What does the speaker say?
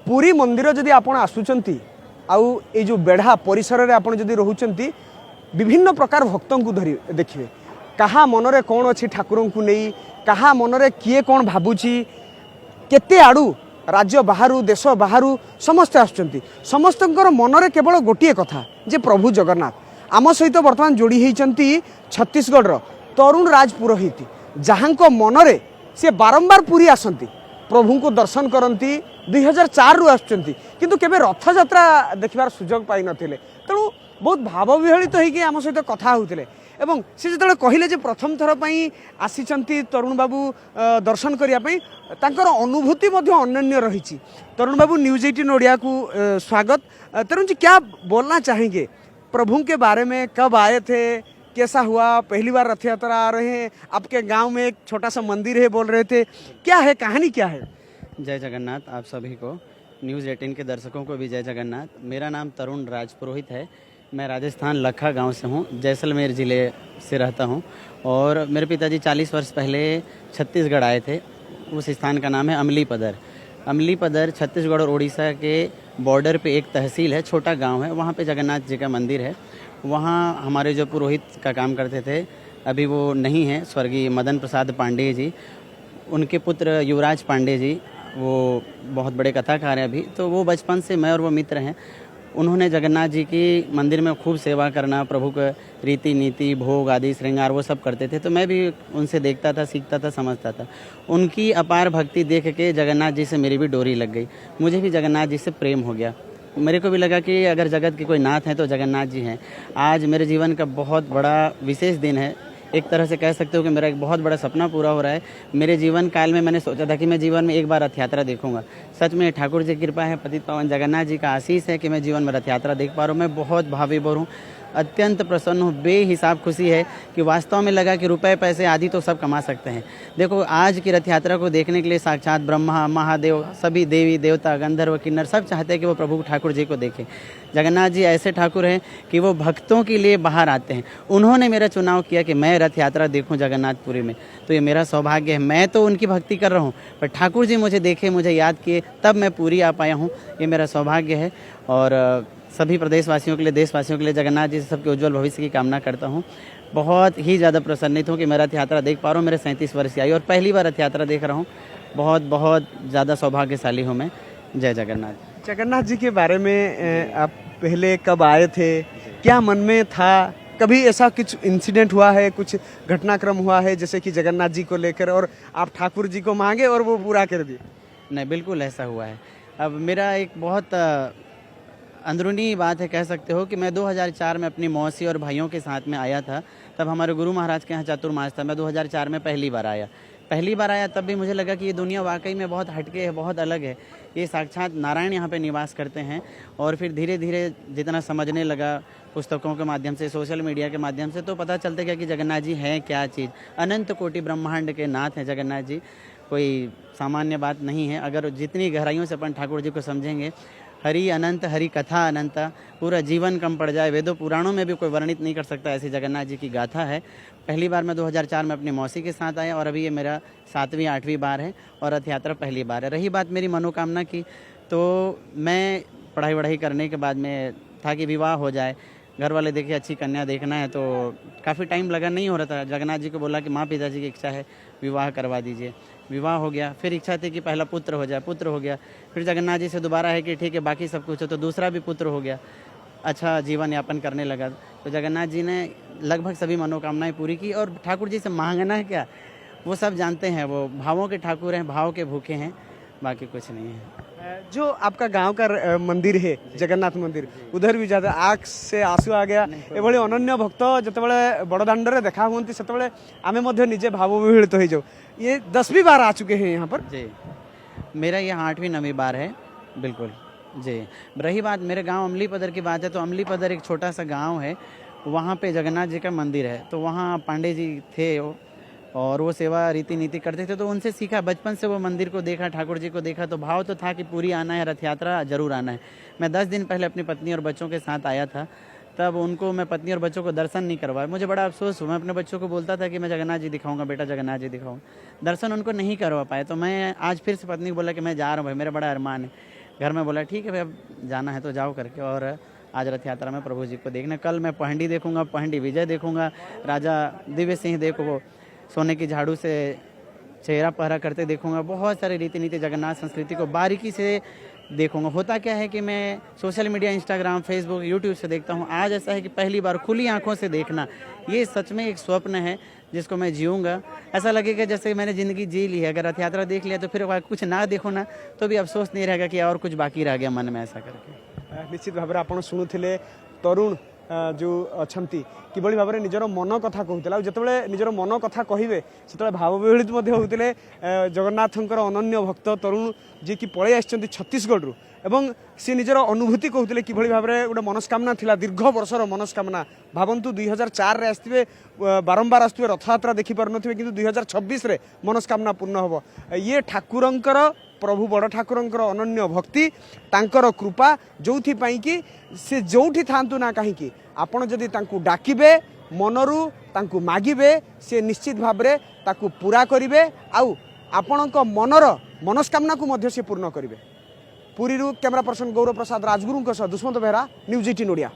पुरी मंदिर जदि आपण आसुचंती आउ ए जो बेढ़ा परिसर रे आपण जदि रहउचंती विभिन्न प्रकार भक्तों को धरी देखिए कहा मनरे कौन अच्छी ठाकुरों को नहीं कहा मनरे किए कौन भावुची केते आड़ू राज्य बाहरु देश बाहरु समस्ते आसुचंती समस्तंकर मनरे केवल गोटिए कथा जे प्रभु जगन्नाथ आम सहित वर्तमान जोड़ी होती छत्तीसगढ़ तरुण राज पुरोहित जहाँ मनरे से बारंबार पुरी आसती प्रभु को दर्शन करती 2004 रु आसुचंती किंतु केबे रथ यात्रा देखिबार सुजोग पाई नथिले तेणु बहुत भाव विहलित होइके आम सहित कथा होउतिले एवं से जो कहले जे प्रथम थर पई आसीचंती तरुण बाबू दर्शन करिया पई तांकर अनुभूति मध्य अनन्य रही। तरुण बाबू न्यूज 18 ओडिया को स्वागत। तरुण जी क्या बोलना चाहेंगे प्रभु के बारे में, कब आए थे, कैसा हुआ, पहली बार रथ यात्रा आ रहे हैं, आपके गांव में एक छोटा सा मंदिर है बोल रहे थे, क्या है कहानी क्या है? जय जगन्नाथ आप सभी को, न्यूज़ 18 के दर्शकों को भी जय जगन्नाथ। मेरा नाम तरुण राज पुरोहित है। मैं राजस्थान लखा गांव से हूं, जैसलमेर ज़िले से रहता हूं और मेरे पिताजी 40 वर्ष पहले छत्तीसगढ़ आए थे। उस स्थान का नाम है अमली पदर। अमली पदर छत्तीसगढ़ और उड़ीसा के बॉर्डर पे एक तहसील है, छोटा गांव है। वहाँ पे जगन्नाथ जी का मंदिर है। वहाँ हमारे जो पुरोहित का काम करते थे, अभी वो नहीं है, स्वर्गीय मदन प्रसाद पांडे जी, उनके पुत्र युवराज पांडे जी वो बहुत बड़े कथाकार हैं अभी। तो वो बचपन से मैं और वो मित्र हैं। उन्होंने जगन्नाथ जी की मंदिर में खूब सेवा करना, प्रभु का रीति नीति भोग आदि श्रृंगार वो सब करते थे। तो मैं भी उनसे देखता था, सीखता था, समझता था। उनकी अपार भक्ति देख के जगन्नाथ जी से मेरी भी डोरी लग गई। मुझे भी जगन्नाथ जी से प्रेम हो गया। मेरे को भी लगा कि अगर जगत के कोई नाथ हैं तो जगन्नाथ जी हैं। आज मेरे जीवन का बहुत बड़ा विशेष दिन है। एक तरह से कह सकते हो कि मेरा एक बहुत बड़ा सपना पूरा हो रहा है। मेरे जीवन काल में मैंने सोचा था कि मैं जीवन में एक बार रथ यात्रा देखूंगा। सच में ठाकुर जी की कृपा है, पतित पावन जगन्नाथ जी का आशीष है कि मैं जीवन में रथ यात्रा देख पा रहा हूँ। मैं बहुत भावीभर हूँ, अत्यंत प्रसन्न हूँ। बेहिसाब खुशी है कि वास्तव में लगा कि रुपए पैसे आदि तो सब कमा सकते हैं। देखो आज की रथ यात्रा को देखने के लिए साक्षात ब्रह्मा महादेव सभी देवी देवता गंधर्व किन्नर सब चाहते हैं कि वो प्रभु ठाकुर जी को देखें। जगन्नाथ जी ऐसे ठाकुर हैं कि वो भक्तों के लिए बाहर आते हैं। उन्होंने मेरा चुनाव किया कि मैं रथ यात्रा देखूं जगन्नाथपुरी में, तो ये मेरा सौभाग्य है। मैं तो उनकी भक्ति कर रहा हूँ, पर ठाकुर जी मुझे देखे, मुझे याद किए, तब मैं पूरी आ पाया हूँ। ये मेरा सौभाग्य है और सभी प्रदेशवासियों के लिए, देशवासियों के लिए जगन्नाथ जी से सबके उज्जवल भविष्य की कामना करता हूँ। बहुत ही ज़्यादा प्रसन्नित हूँ कि मैं रथ यात्रा देख पा रहा हूँ। मेरे 37 वर्ष की आयु और पहली बार रथ यात्रा देख रहा हूँ। बहुत बहुत ज़्यादा सौभाग्यशाली हूँ मैं। जय जगन्नाथ। जगन्नाथ जी के बारे में आप पहले कब आए थे, क्या मन में था, कभी ऐसा कुछ इंसिडेंट हुआ है, कुछ घटनाक्रम हुआ है जैसे कि जगन्नाथ जी को लेकर और आप ठाकुर जी को मांगे और वो पूरा कर दिए? नहीं, बिल्कुल ऐसा हुआ है। अब मेरा एक बहुत अंदरूनी बात है, कह सकते हो कि मैं 2004 में अपनी मौसी और भाइयों के साथ में आया था। तब हमारे गुरु महाराज के यहाँ चातुर्मास था। मैं 2004 में पहली बार आया। तब भी मुझे लगा कि ये दुनिया वाकई में बहुत हटके है, बहुत अलग है। ये साक्षात नारायण यहाँ पे निवास करते हैं। और फिर धीरे धीरे जितना समझने लगा पुस्तकों के माध्यम से, सोशल मीडिया के माध्यम से, तो पता चलता गया कि जगन्नाथ जी हैं क्या चीज़। अनंत कोटि ब्रह्मांड के नाथ हैं जगन्नाथ जी। कोई सामान्य बात नहीं है। अगर जितनी गहराइयों से अपन ठाकुर जी को समझेंगे, हरि अनंत, हरि कथा अनंत, पूरा जीवन कम पड़ जाए, वेदों पुराणों में भी कोई वर्णित नहीं कर सकता, ऐसी जगन्नाथ जी की गाथा है। पहली बार मैं 2004 में अपनी मौसी के साथ आया और अभी ये मेरा 7वीं 8वीं बार है और रथ यात्रा पहली बार है। रही बात मेरी मनोकामना की, तो मैं पढ़ाई वढ़ाई करने के बाद में था कि विवाह हो जाए। घर वाले देखे अच्छी कन्या देखना है, तो काफ़ी टाइम लगा, नहीं हो रहा था। जगन्नाथ जी को बोला कि माँ पिताजी की इच्छा है, विवाह करवा दीजिए। विवाह हो गया। फिर इच्छा थी कि पहला पुत्र हो जाए, पुत्र हो गया। फिर जगन्नाथ जी से दोबारा है कि ठीक है बाकी सब कुछ हो, तो दूसरा भी पुत्र हो गया। अच्छा जीवन यापन करने लगा। तो जगन्नाथ जी ने लगभग सभी मनोकामनाएं पूरी की। और ठाकुर जी से मांगना है क्या, वो सब जानते हैं। वो भावों के ठाकुर हैं, भाव के भूखे हैं, बाकी कुछ नहीं है। जो आपका गांव का मंदिर है जगन्नाथ मंदिर, उधर भी ज्यादा आँख से आंसू आ गया। एभली अनन्य भक्त जिते बड़दाण्ड रे देखा हुंती सेतेबेले आमे मध्य निजे भाव विहलित हो जाऊ। ये 10वीं बार आ चुके हैं यहाँ पर? जी, मेरा ये 8वीं 9वीं बार है। बिल्कुल जी। रही बात मेरे गांव अमली पदर की बात है, तो अमली पदर एक छोटा सा गांव है। वहाँ पे जगन्नाथ जी का मंदिर है। तो वहाँ पांडे जी थे और वो सेवा रीति नीति करते थे, तो उनसे सीखा। बचपन से वो मंदिर को देखा, ठाकुर जी को देखा, तो भाव तो था कि पूरी आना है, रथ यात्रा जरूर आना है। मैं 10 दिन पहले अपनी पत्नी और बच्चों के साथ आया था। तब उनको मैं पत्नी और बच्चों को दर्शन नहीं करवाया। मुझे बड़ा अफसोस हुआ। मैं अपने बच्चों को बोलता था कि मैं जगन्नाथ जी दिखाऊंगा, बेटा जगन्नाथ जी दिखाऊंगा। दर्शन उनको नहीं करवा पाए। तो मैं आज फिर से पत्नी को बोला कि मैं जा रहा हूँ भाई, मेरा बड़ा अरमान है। घर में बोला ठीक है भाई अब जाना है तो जाओ करके। और आज रथ यात्रा में प्रभु जी को देखने, कल मैं पहंडी देखूंगा, पहंडी विजय देखूंगा, राजा दिव्य सिंह देखो सोने की झाड़ू से चेहरा पहरा करते देखूंगा। बहुत सारे रीति नीति जगन्नाथ संस्कृति को बारीकी से देखूंगा। होता क्या है कि मैं social media, Instagram, Facebook, YouTube से देखता हूँ। आज ऐसा है कि पहली बार खुली आंखों से देखना, ये सच में एक स्वप्न है जिसको मैं जीऊँगा। ऐसा लगेगा जैसे मैंने ज़िंदगी जी ली है। अगर रथ यात्रा देख लिया तो फिर कुछ ना देखो ना तो भी अफसोस नहीं रहेगा कि और कुछ बाकी रह गया मन में, ऐसा करके। निश्चित भाव में आप शुणुले तरुण जो अच्छा कि भाव में निजर मन कथा कहते जिते निजर मन कथा कहे से भावविहलित होते जगन्नाथंकर अनन्य भक्त तरुण जी की पलि आसी छत्तीसगढ़ एवं सी निजर अनुभूति कहते कि भाव में गोटे मनस्कामना थिला, दीर्घ वर्षर मनस्कामना। भावतु 2004 रे आसते बारंबार आसुवे रथयात्रा देखिपार नथिबे किंतु 2026 रे मनस्कामना पूर्ण होब। ये ठाकुरंकर, प्रभु बड़ ठाकुरंकर अनन्य भक्ति, तांकर कृपा जोथि पई कि से जोठी थांतु ना कहीं आपण जदि तांकु डाकिबे मनरू तांकु मागिबे से निश्चित भाव में ताकु पूरा करिवे आउ आपणक मनर मनस्कामना को मध्य से पूर्ण करिवे। Puri camera person Gaurav Prasad Rajguru Dushmant Behera, news 18 Odia.